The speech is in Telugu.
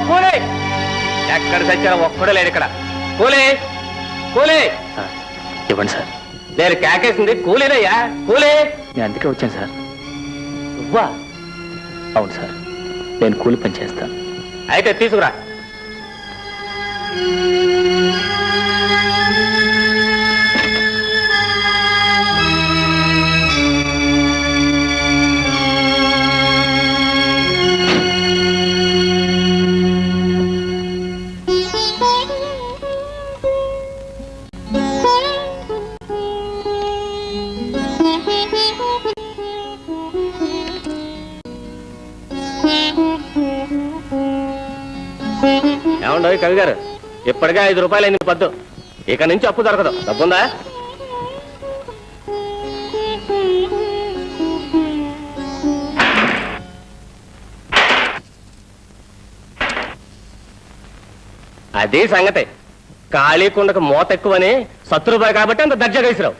కూలే ఎక్కడ తెచ్చారో ఒక్కడో లేడు ఇక్కడ. కూలే కూలే. ఇవ్వండి సార్. నేను కేకేసింది కూలీనయ్యా, కూలే. నేను అందుకే వచ్చాను సార్. నువ్వా? అవును సార్, నేను కూలి పని చేస్తాను. అయితే తీసుకురా. ఏమండో కవి గారు, ఇప్పటికే 5 రూపాయలు అయింది పద్దు. ఇక నుంచి అప్పు దొరకదు. డబ్బుందా? అదే సంగతి. ఖాళీ కుండకు మోత ఎక్కువని 70 రూపాయలు కాబట్టి అంత దర్జాగా వేసిరావు.